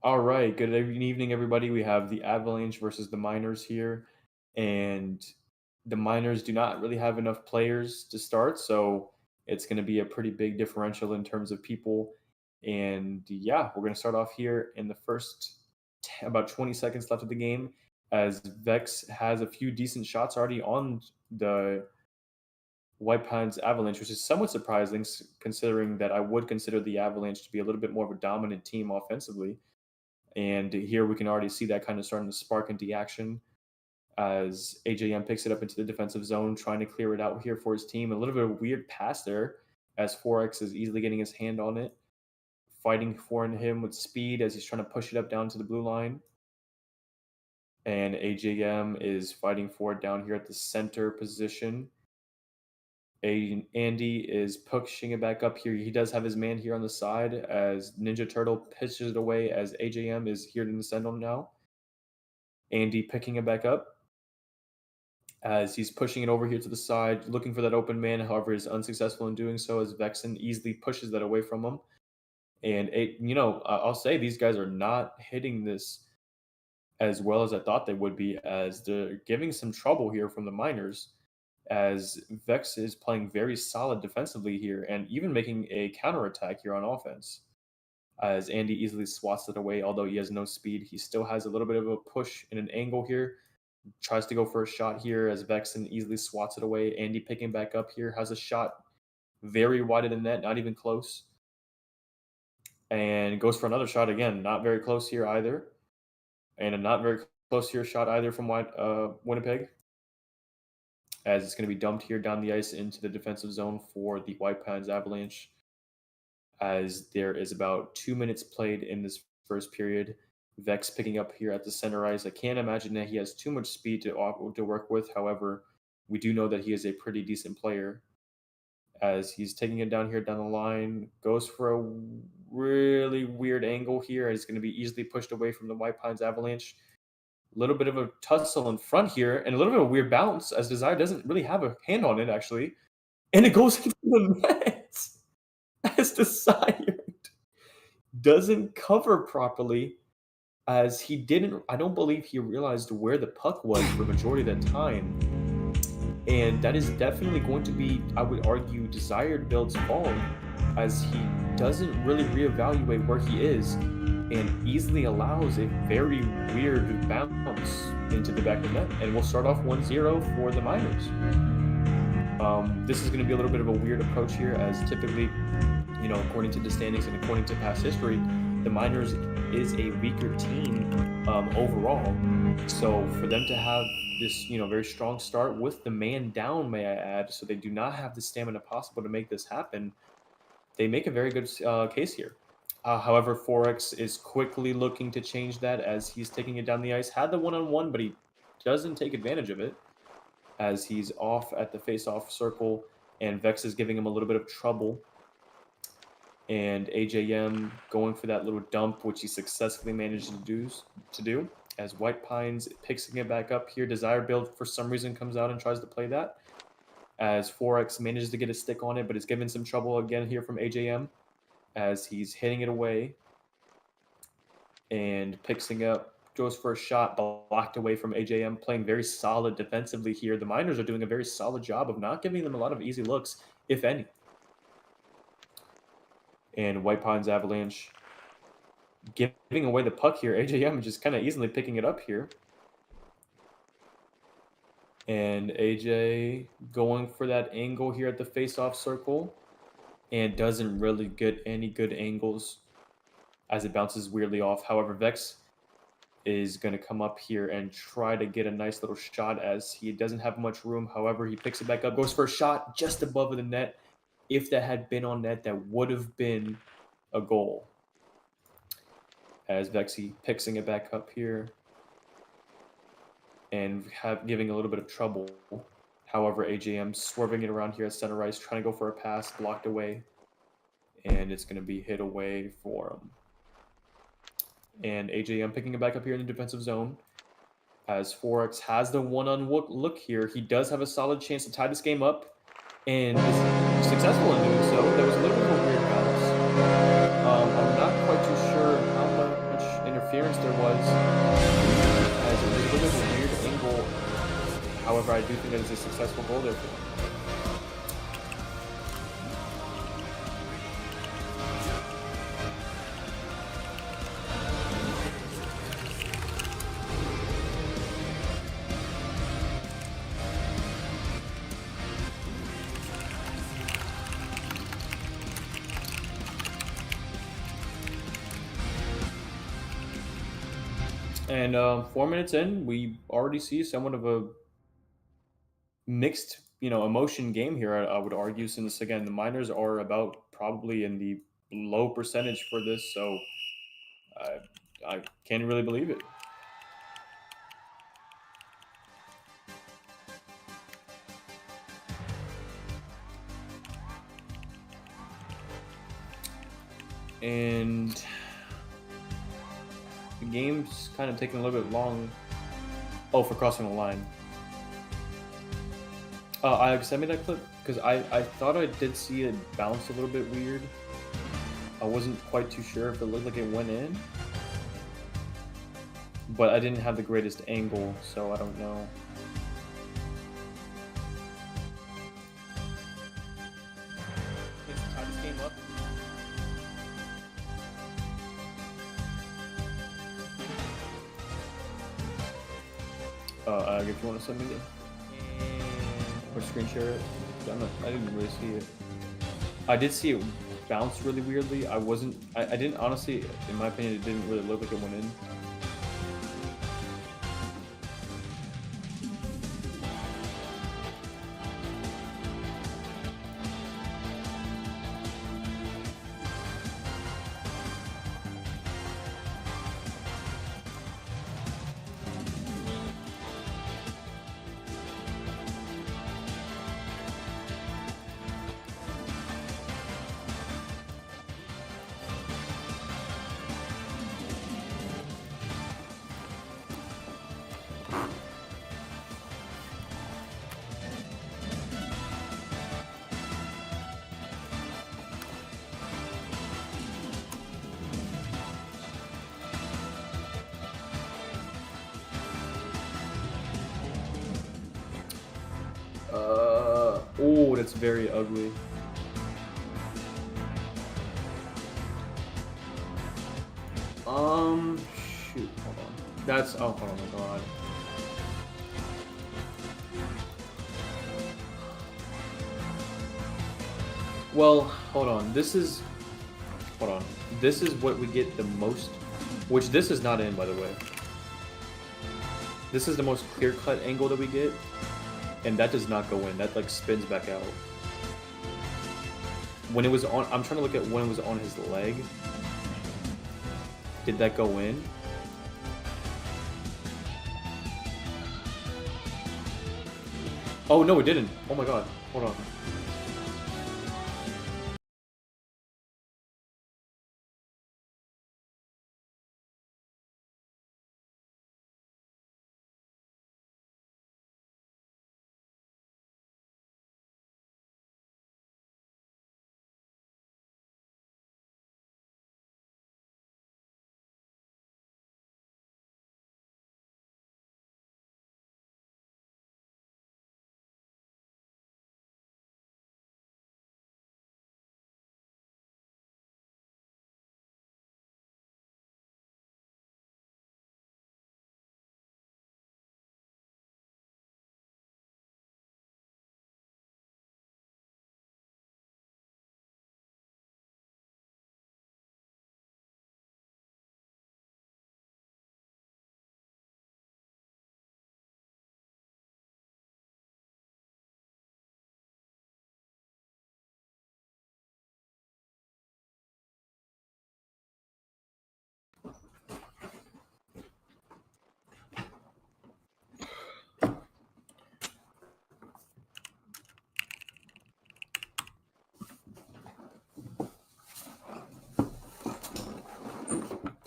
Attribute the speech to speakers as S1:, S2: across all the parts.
S1: All right, good evening, everybody. We have the Avalanche versus the Miners here, and the Miners do not really have enough players to start, so it's going to be a pretty big differential in terms of people. And yeah, we're going to start off here in the first about 20 seconds left of the game, as Vex has a few decent shots already on the White Pines Avalanche, which is somewhat surprising considering that I would consider the Avalanche to be a little bit more of a dominant team offensively. And here we can already see that kind of starting to spark into action as AJM picks it up into the defensive zone, trying to clear it out here for his team. A little bit of a weird pass there as Forex is easily getting his hand on it, fighting for him with speed as he's trying to push it up down to the blue line. And AJM is fighting for it down here at the center position. Andy is pushing it back up here. He does have his man here on the side as Ninja Turtle pitches it away as AJM is here to descend on now. Andy picking it back up as he's pushing it over here to the side, looking for that open man. However, is unsuccessful in doing so as Vexen easily pushes that away from him. And I'll say these guys are not hitting this as well as I thought they would be, as they're giving some trouble here from the Miners. As Vex is playing very solid defensively here and even making a counterattack here on offense. As Andy easily swats it away, although he has no speed, he still has a little bit of a push and an angle here. Tries to go for a shot here as Vexen easily swats it away. Andy picking back up here has a shot very wide of the net, not even close. And goes for another shot again, not very close here either. And a not very close here shot either from Winnipeg. As it's going to be dumped here down the ice into the defensive zone for the White Pines Avalanche. As there is about 2 minutes played in this first period. Vex picking up here at the center ice. I can't imagine that he has too much speed to work with. However, we do know that he is a pretty decent player. As he's taking it down here down the line, goes for a really weird angle here. He's going to be easily pushed away from the White Pines Avalanche. A little bit of a tussle in front here, and a little bit of a weird bounce as Desire doesn't really have a hand on it actually, and it goes into the net as Desire doesn't cover properly. As he didn't, I don't believe he realized where the puck was for the majority of that time. And that is definitely going to be, I would argue, Desired Build's fault, as he doesn't really reevaluate where he is and easily allows a very weird bounce into the back of the net. And we'll start off 1-0 for the Miners. This is going to be a little bit of a weird approach here, as typically, according to the standings and according to past history, the Miners is a weaker team overall. So for them to have this, very strong start with the man down, may I add, so they do not have the stamina possible to make this happen, they make a very good case here. However, Forex is quickly looking to change that as he's taking it down the ice. Had the one-on-one, but he doesn't take advantage of it as he's off at the face-off circle, and Vex is giving him a little bit of trouble. And AJM going for that little dump, which he successfully managed to do. As White Pines picks it back up here. Desire Build, for some reason, comes out and tries to play that. As Forex manages to get a stick on it, but is given some trouble again here from AJM. As he's hitting it away. And picks it up, goes for a shot, blocked away from AJM, playing very solid defensively here. The Miners are doing a very solid job of not giving them a lot of easy looks, if any. And White Pines Avalanche giving away the puck here. AJM just kind of easily picking it up here. And AJ going for that angle here at the face-off circle. And doesn't really get any good angles as it bounces weirdly off. However, Vex is going to come up here and try to get a nice little shot as he doesn't have much room. However, he picks it back up, goes for a shot just above the net. If that had been on net, that would have been a goal. As Vexy picking it back up here and giving a little bit of trouble. However, AJM swerving it around here at center ice, trying to go for a pass, blocked away. And it's going to be hit away for him. And AJM picking it back up here in the defensive zone. As Forex has the one-on-one look here, he does have a solid chance to tie this game up. And is successful in doing so. That was a little bit of a weird bounce. I'm not quite too sure how much clearance there was, as it was a little bit of a weird angle. However, I do think that it's a successful goal there for him. And 4 minutes in, we already see somewhat of a mixed, emotion game here. I would argue, since again the miners are about probably in the low percentage for this, so I I can't really believe it. And the game's kind of taking a little bit long. Oh, for crossing the line. I sent me that clip because I thought I did see it bounce a little bit weird. I wasn't quite too sure if it looked like it went in, but I didn't have the greatest angle, so I don't know. Let's tie this game up. If you want to send me or screen share it, I didn't really see it. I did see it bounce really weirdly. I didn't honestly, in my opinion, it didn't really look like it went in. Oh, that's very ugly. Shoot, hold on. That's, oh my god. Well, hold on. This is what we get the most, which this is not in, by the way. This is the most clear-cut angle that we get, and that does not go in. That, like, spins back out. When it was on, I'm trying to look at when it was on his leg. Did that go in? Oh, no, it didn't. Oh my god. Hold on.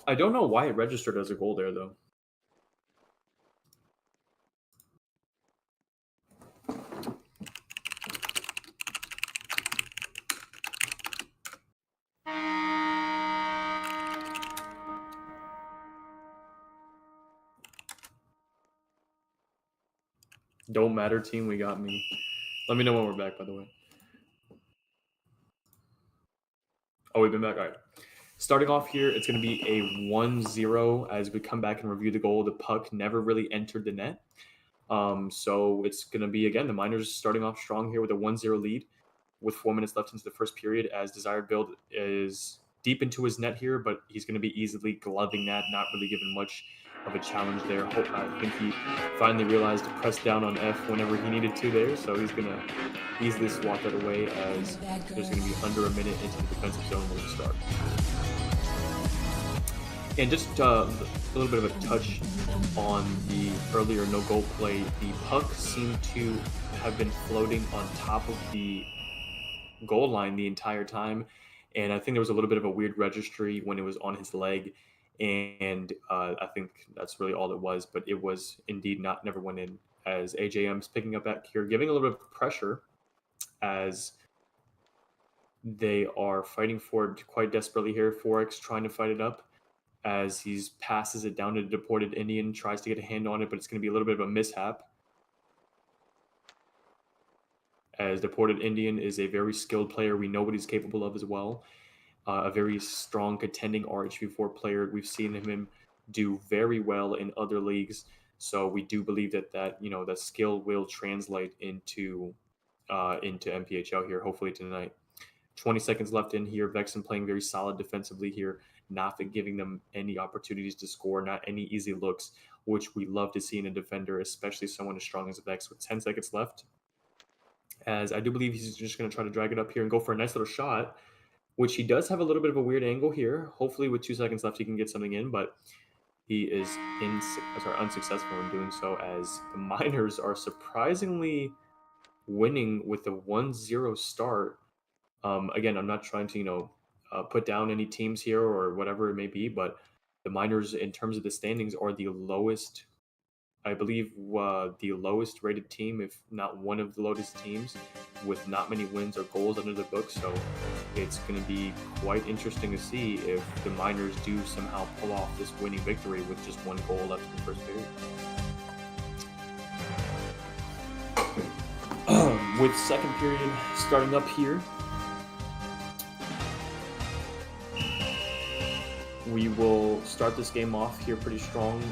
S1: I don't know why it registered as a goal there, though. Don't matter, team. We got me. Let me know when we're back, by the way. Oh, we've been back. All right. Starting off here, it's going to be a 1-0 as we come back and review the goal. The puck never really entered the net. So it's going to be, again, the Miners starting off strong here with a 1-0 lead with 4 minutes left into the first period as Desired Build is deep into his net here, but he's going to be easily gloving that, not really given much of a challenge there. I think he finally realized to press down on F whenever he needed to there, so he's going to easily swat that away as there's going to be under a minute into the defensive zone when we start. And just a little bit of a touch on the earlier no goal play. The puck seemed to have been floating on top of the goal line the entire time, and I think there was a little bit of a weird registry when it was on his leg, and I think that's really all it was. But it was indeed never went in. As AJM's picking up back here, giving a little bit of pressure as they are fighting for it quite desperately here. Forex trying to fight it up as he passes it down to the deported Indian, tries to get a hand on it, but it's going to be a little bit of a mishap. As deported Indian is a very skilled player. We know what he's capable of as well. A very strong contending RH4 player. We've seen him do very well in other leagues. So we do believe that that skill will translate into MPHL here, hopefully tonight. 20 seconds left in here. Vexen playing very solid defensively here, not giving them any opportunities to score, not any easy looks, which we love to see in a defender, especially someone as strong as Vex with 10 seconds left. As I do believe he's just going to try to drag it up here and go for a nice little shot, which he does have a little bit of a weird angle here. Hopefully with 2 seconds left, he can get something in, but he is unsuccessful in doing so as the Miners are surprisingly winning with a 1-0 start. Again, I'm not trying to, put down any teams here or whatever it may be, but the Miners, in terms of the standings, are the lowest, I believe, the lowest rated team, if not one of the lowest teams, with not many wins or goals under the book. So it's going to be quite interesting to see if the Miners do somehow pull off this winning victory with just 1 goal left in the first period. With second period starting up here, we will start this game off here pretty strong.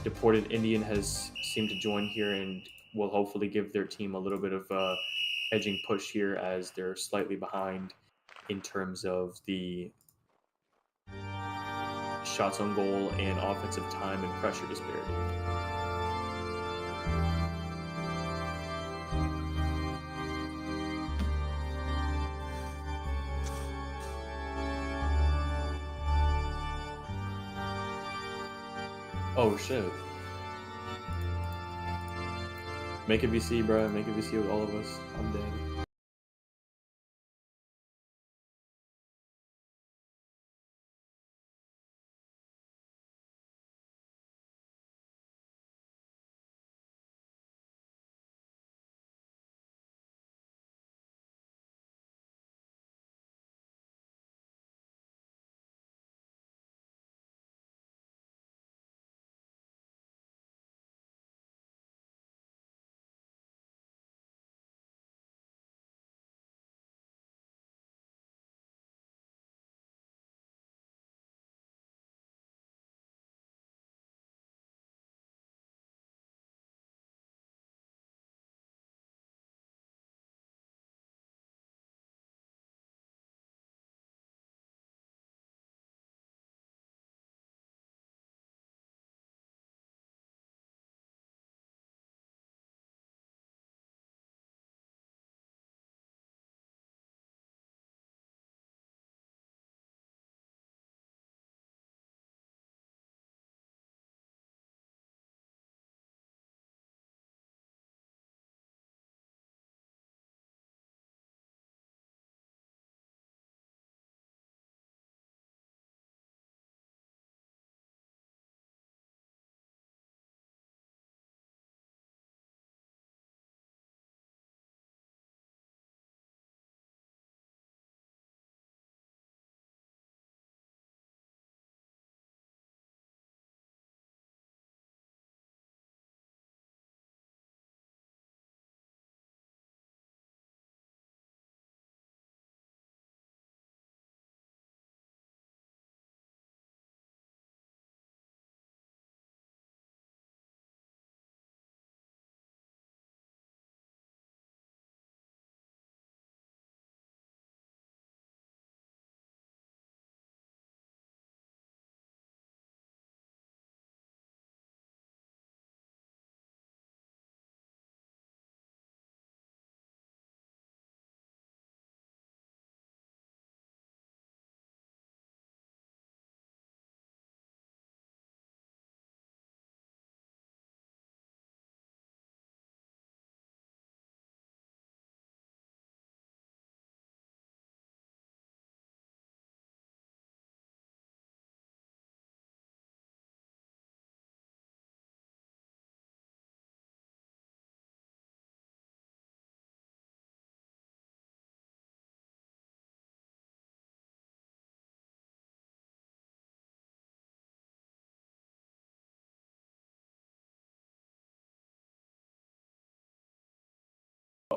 S1: Deported Indian has seemed to join here and will hopefully give their team a little bit of edging push here as they're slightly behind in terms of the shots on goal and offensive time and pressure disparity. Oh shit. Make it VC, bro. Make it VC with all of us. I'm dead.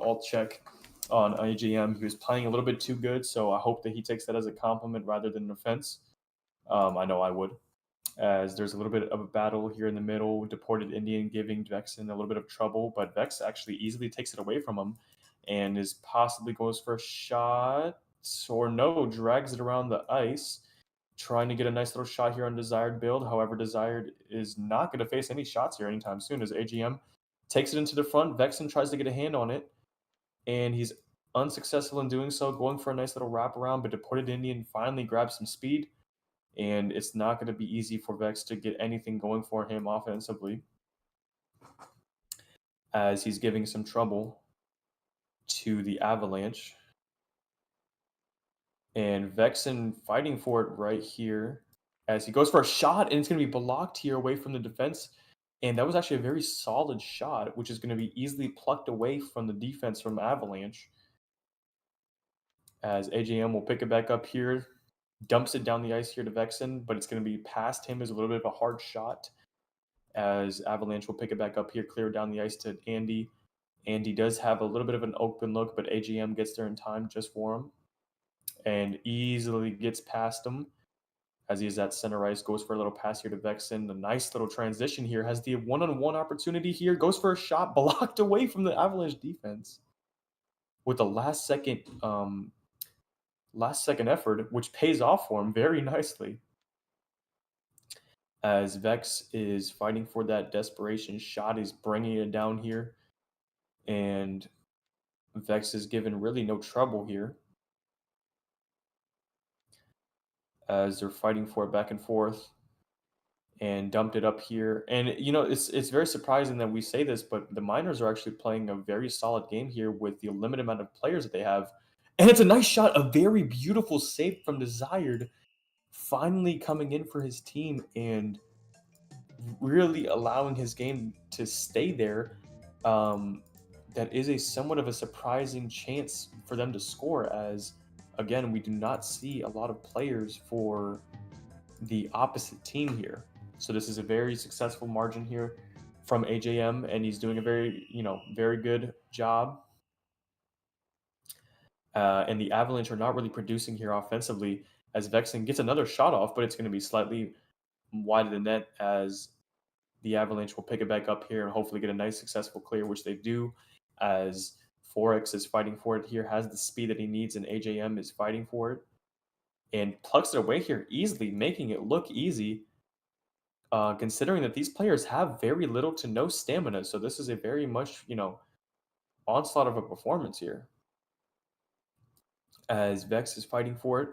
S1: alt check on AGM. He was playing a little bit too good, so I hope that he takes that as a compliment rather than an offense. I know I would. As there's a little bit of a battle here in the middle, deported Indian giving Vexen a little bit of trouble, but Vex actually easily takes it away from him and is possibly goes for a shot or no, drags it around the ice, trying to get a nice little shot here on Desired build. However, Desired is not going to face any shots here anytime soon as AGM takes it into the front. Vexen tries to get a hand on it, and he's unsuccessful in doing so, going for a nice little wraparound, but deported Indian finally grabs some speed, and it's not going to be easy for Vex to get anything going for him offensively as he's giving some trouble to the Avalanche. And Vexen fighting for it right here as he goes for a shot, and it's going to be blocked here away from the defense. And that was actually a very solid shot, which is going to be easily plucked away from the defense from Avalanche. As AJM will pick it back up here, dumps it down the ice here to Vexen, but it's going to be past him as a little bit of a hard shot. As Avalanche will pick it back up here, clear down the ice to Andy. Andy does have a little bit of an open look, but AGM gets there in time just for him and easily gets past him as he is at center ice, goes for a little pass here to Vexen. A nice little transition here, has the one-on-one opportunity here, goes for a shot blocked away from the Avalanche defense with the last second effort, which pays off for him very nicely. As Vex is fighting for that desperation shot, he's bringing it down here, and Vex is given really no trouble here as they're fighting for it back and forth and dumped it up here. And you know, it's very surprising that we say this, but the Miners are actually playing a very solid game here with the limited amount of players that they have. And it's a nice shot, a very beautiful save from Desired, finally coming in for his team and really allowing his game to stay there. That is a somewhat of a surprising chance for them to score, as again, we do not see a lot of players for the opposite team here. So this is a very successful margin here from AJM, and he's doing a very good job. And the Avalanche are not really producing here offensively, as Vexen gets another shot off, but it's going to be slightly wide of the net as the Avalanche will pick it back up here and hopefully get a nice successful clear, which they do, as Forex is fighting for it here, has the speed that he needs, and AJM is fighting for it and plucks it away here easily, making it look easy, considering that these players have very little to no stamina. So this is a very much, onslaught of a performance here. As Vex is fighting for it,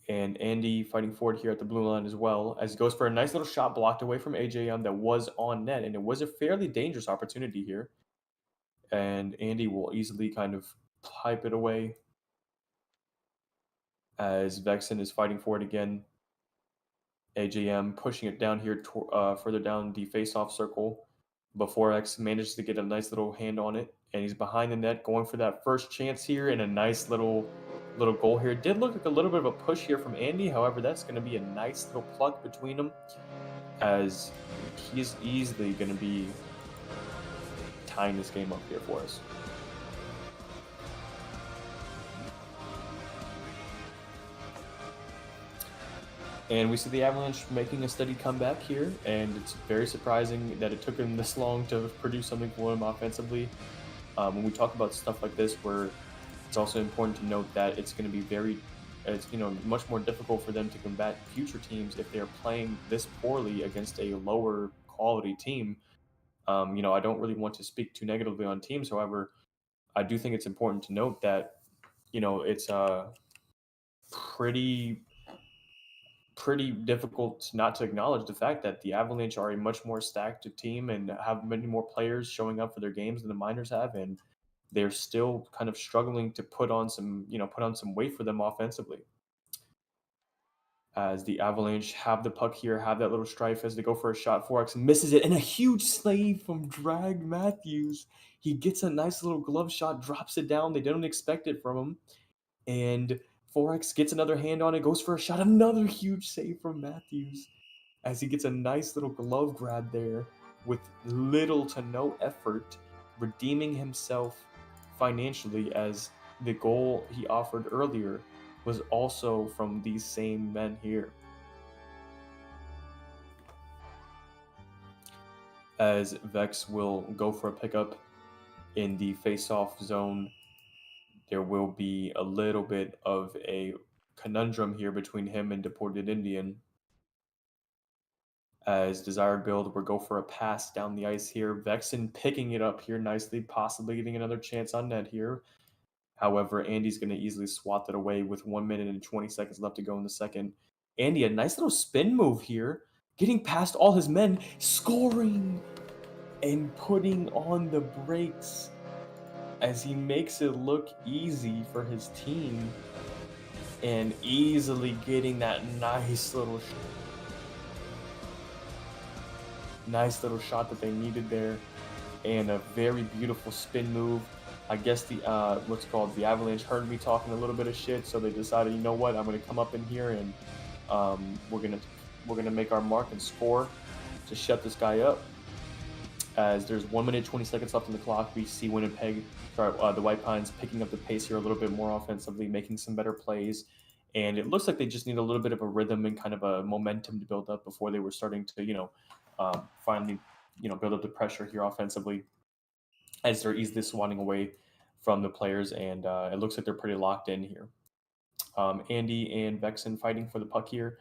S1: and Andy fighting for it here at the blue line as well, as he goes for a nice little shot blocked away from AJM that was on net, and it was a fairly dangerous opportunity here. And Andy will easily kind of pipe it away as Vexen is fighting for it again. AJM pushing it down here further down the face-off circle before X manages to get a nice little hand on it, and he's behind the net going for that first chance here, and a nice little goal here. It did look like a little bit of a push here from Andy, however, that's going to be a nice little pluck between them, as he's easily going to be tying this game up here for us. And we see the Avalanche making a steady comeback here, and it's very surprising that it took them this long to produce something for them offensively. When we talk about stuff like this, where it's also important to note that it's going to be much more difficult for them to combat future teams if they're playing this poorly against a lower quality team. I don't really want to speak too negatively on teams. However, I do think it's important to note that, it's pretty difficult not to acknowledge the fact that the Avalanche are a much more stacked team and have many more players showing up for their games than the Miners have, and they're still kind of struggling to put on some weight for them offensively. As the Avalanche have the puck here, have that little strife as they go for a shot, Forex misses it, and a huge save from Drag Matthews. He gets a nice little glove shot, drops it down. They don't expect it from him, and Forex gets another hand on it, goes for a shot, another huge save from Matthews as he gets a nice little glove grab there with little to no effort, redeeming himself financially, as the goal he offered earlier was also from these same men here. As Vex will go for a pickup in the face-off zone, there will be a little bit of a conundrum here between him and Deported Indian. As Desired Build will go for a pass down the ice here. Vexen picking it up here nicely, possibly getting another chance on net here. However, Andy's going to easily swat that away with 1 minute and 20 seconds left to go in the second. Andy, a nice little spin move here, getting past all his men, scoring and putting on the brakes as he makes it look easy for his team and easily getting that nice little shot that they needed there, and a very beautiful spin move. I guess the the Avalanche heard me talking a little bit of shit, so they decided, you know what, I'm gonna come up in here and we're gonna make our mark and score to shut this guy up. As there's 1 minute 20 seconds left on the clock, we see the White Pines picking up the pace here a little bit more offensively, making some better plays. And it looks like they just need a little bit of a rhythm and kind of a momentum to build up before they were starting to, finally, build up the pressure here offensively, as they're easily swatting away from the players. And it looks like they're pretty locked in here. Andy and Vexen fighting for the puck here,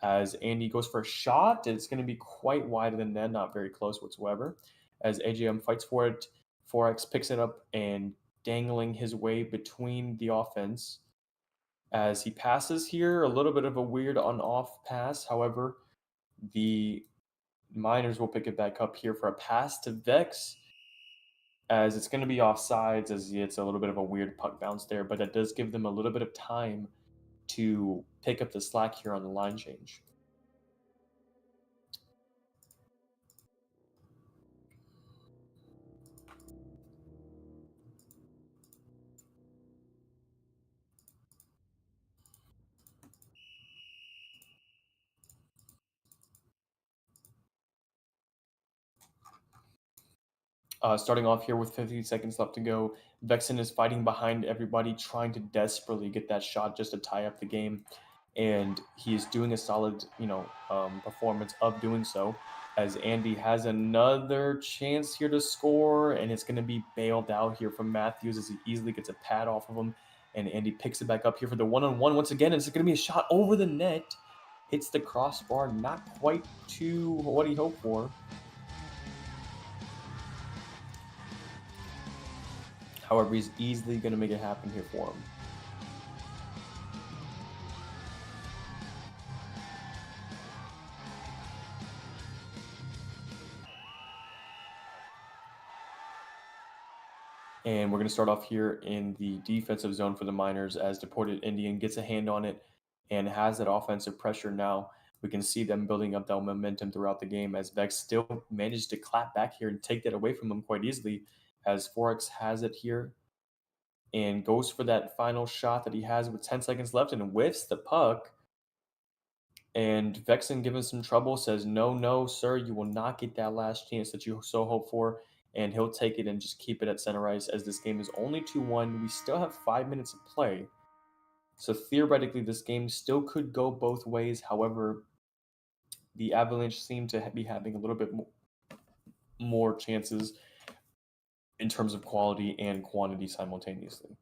S1: as Andy goes for a shot. It's going to be quite wide of the net, not very close whatsoever. As AJM fights for it, 4X picks it up and dangling his way between the offense. As he passes here, a little bit of a weird on-off pass. However, the Miners will pick it back up here for a pass to Vex, as it's going to be offsides, as it's a little bit of a weird puck bounce there, but that does give them a little bit of time to pick up the slack here on the line change. Starting off here with 50 seconds left to go, Vexen is fighting behind everybody, trying to desperately get that shot just to tie up the game. And he is doing a solid, performance of doing so, as Andy has another chance here to score, and it's going to be bailed out here from Matthews as he easily gets a pad off of him. And Andy picks it back up here for the one-on-one once again. It's going to be a shot over the net. Hits the crossbar, not quite to what he hoped for. However, he's easily going to make it happen here for him. And we're going to start off here in the defensive zone for the Miners, as Deported Indian gets a hand on it and has that offensive pressure now. We can see them building up that momentum throughout the game, as Vex still managed to clap back here and take that away from them quite easily, as Forex has it here and goes for that final shot that he has with 10 seconds left and whiffs the puck. And Vexen, giving some trouble, says, no, sir, you will not get that last chance that you so hope for. And he'll take it and just keep it at center ice, as this game is only 2-1. We still have 5 minutes of play. So theoretically, this game still could go both ways. However, the Avalanche seem to be having a little bit more chances in terms of quality and quantity simultaneously.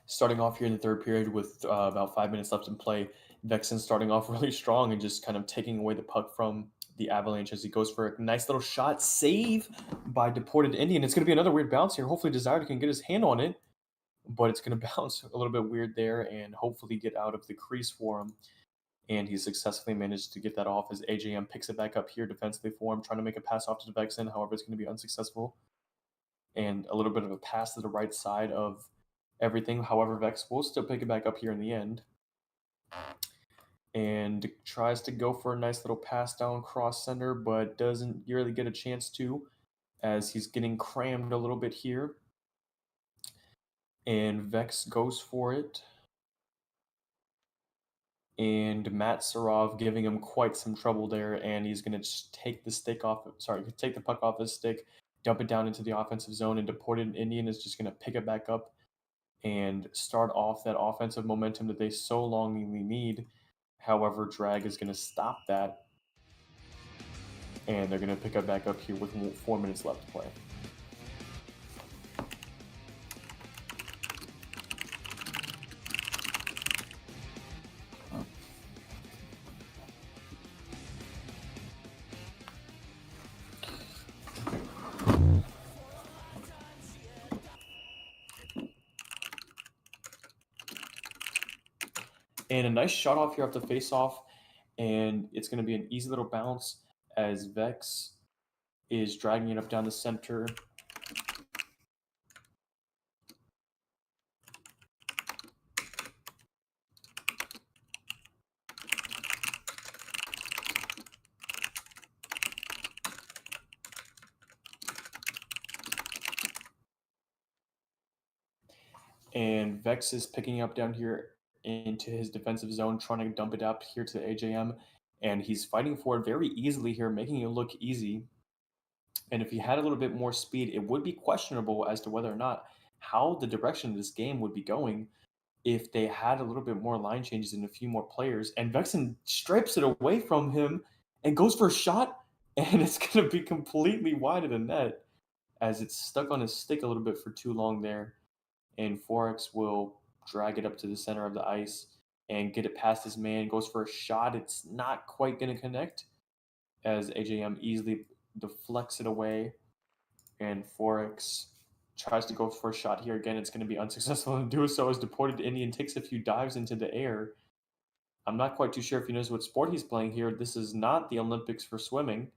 S1: Starting off here in the third period with about 5 minutes left in play, Vexen starting off really strong and just kind of taking away the puck from the Avalanche as he goes for a nice little shot. Save by Deported Indian. It's going to be another weird bounce here. Hopefully Desired can get his hand on it. but it's going to bounce a little bit weird there and hopefully get out of the crease for him. And he successfully managed to get that off as AJM picks it back up here defensively for him, trying to make a pass off to Vexen. However, it's going to be unsuccessful. And a little bit of a pass to the right side of everything. However, Vex will still pick it back up here in the end and tries to go for a nice little pass down cross center, but doesn't really get a chance to as he's getting crammed a little bit here. And Vex goes for it. And Matt Sarov giving him quite some trouble there, and he's going to just take the stick off. Sorry, take the puck off his stick, dump it down into the offensive zone, and Deported Indian is just going to pick it back up and start off that offensive momentum that they so longingly need. However, Drag is going to stop that, and they're going to pick it back up here with 4 minutes left to play. And a nice shot off here off the face off, and it's going to be an easy little bounce as Vex is dragging it up down the center. And Vex is picking up down here into his defensive zone, trying to dump it up here to the AJM. And he's fighting for it very easily here, making it look easy. And if he had a little bit more speed, it would be questionable as to whether or not how the direction of this game would be going if they had a little bit more line changes and a few more players. And Vexen strips it away from him and goes for a shot, and it's going to be completely wide of the net as it's stuck on his stick a little bit for too long there. And Forex will drag it up to the center of the ice and get it past his man. Goes for a shot. It's not quite going to connect as AJM easily deflects it away. And Forex tries to go for a shot here again. It's going to be unsuccessful in doing so as Deported Indian takes a few dives into the air. I'm not quite too sure if he knows what sport he's playing here. This is not the Olympics for swimming,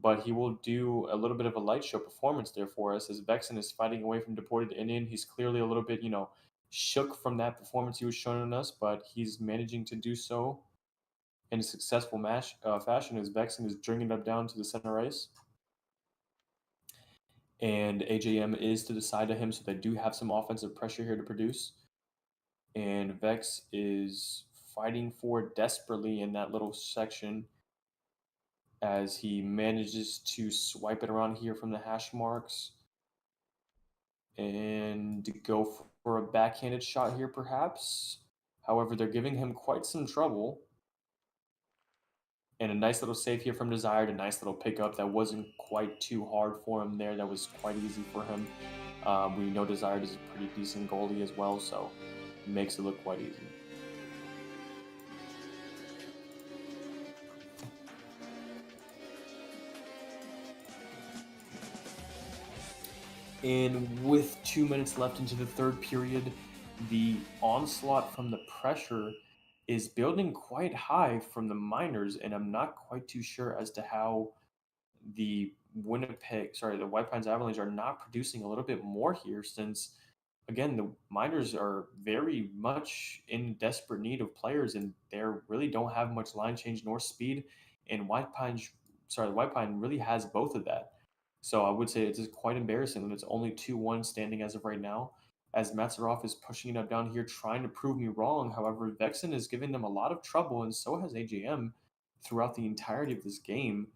S1: but he will do a little bit of a light show performance there for us as Vexen is fighting away from Deported Indian. He's clearly a little bit, shook from that performance he was showing us, but he's managing to do so in a successful fashion as Vexen is bringing it up down to the center ice. And AJM is to the side of him, so they do have some offensive pressure here to produce. And Vex is fighting for it desperately in that little section as he manages to swipe it around here from the hash marks and go for a backhanded shot here, perhaps. However, they're giving him quite some trouble. And a nice little save here from Desired, a nice little pickup that wasn't quite too hard for him there. That was quite easy for him. We know Desired is a pretty decent goalie as well, so it makes it look quite easy. And with 2 minutes left into the third period, the onslaught from the pressure is building quite high from the Miners, and I'm not quite too sure as to how the the White Pines Avalanche are not producing a little bit more here since, again, the Miners are very much in desperate need of players and they really don't have much line change nor speed. And the White Pine really has both of that. So I would say it's quite embarrassing that it's only 2-1 standing as of right now, as Matsarov is pushing it up down here, trying to prove me wrong. However, Vexen is giving them a lot of trouble, and so has AJM throughout the entirety of this game.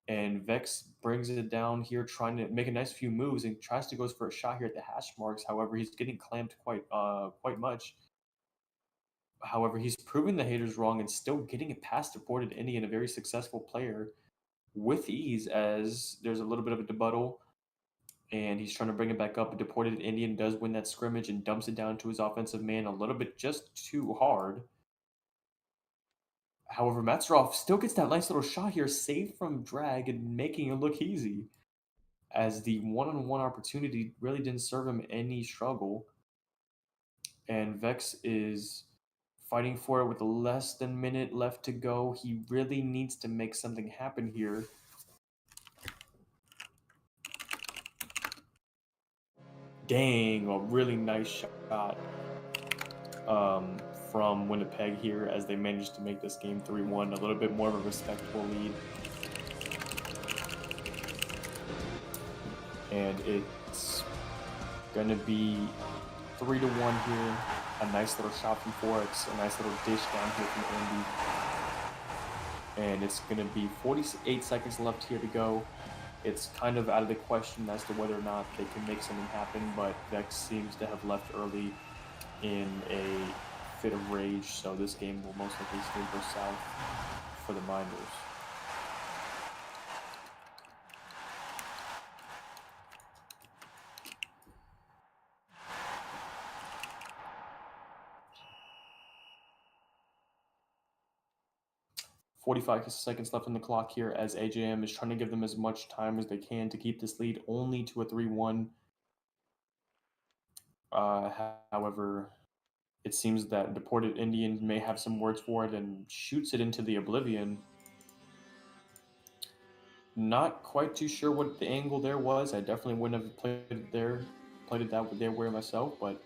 S1: And Vex brings it down here, trying to make a nice few moves, and tries to goes for a shot here at the hash marks. However, he's getting clamped quite much. However, he's proving the haters wrong and still getting it past Deported Indian, a very successful player, with ease. As there's a little bit of a debuttal, and he's trying to bring it back up. Deported Indian does win that scrimmage and dumps it down to his offensive man a little bit just too hard. However, Matsarov still gets that nice little shot here, saved from drag and making it look easy, as the one-on-one opportunity really didn't serve him any struggle. And Vex is fighting for it with less than a minute left to go. He really needs to make something happen here. Dang, a really nice shot from Winnipeg here as they managed to make this game 3-1, a little bit more of a respectable lead. And it's going to be 3-1 here. A nice little shot from Forex, a nice little dish down here from Andy. And it's going to be 48 seconds left here to go. It's kind of out of the question as to whether or not they can make something happen, but Vex seems to have left early in a fit of rage, so this game will most likely still go south for the Miners. "45 seconds left on the clock here as AJM is trying to give them as much time as they can to keep this lead only to a 3-1. However, it seems that Deported Indian may have some words for it and shoots it into the oblivion. Not quite too sure what the angle there was. I definitely wouldn't have played it that way myself, but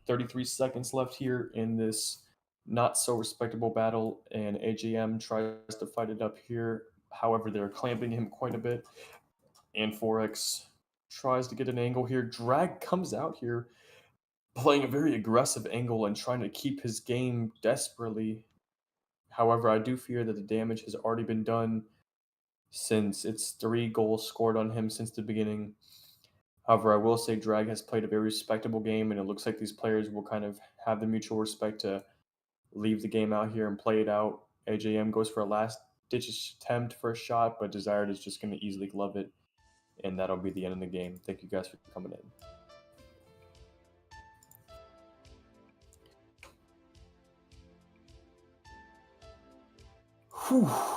S1: 33 seconds left here in this not so respectable battle, and AJM tries to fight it up here. However, they're clamping him quite a bit, and Forex tries to get an angle here. Drag comes out here, playing a very aggressive angle and trying to keep his game desperately. However, I do fear that the damage has already been done since it's 3 goals scored on him since the beginning. However, I will say Drag has played a very respectable game, and it looks like these players will kind of have the mutual respect to leave the game out here and play it out. AJM goes for a last-ditch attempt for a shot, but Desired is just going to easily glove it, and that'll be the end of the game. Thank you guys for coming in. Whew.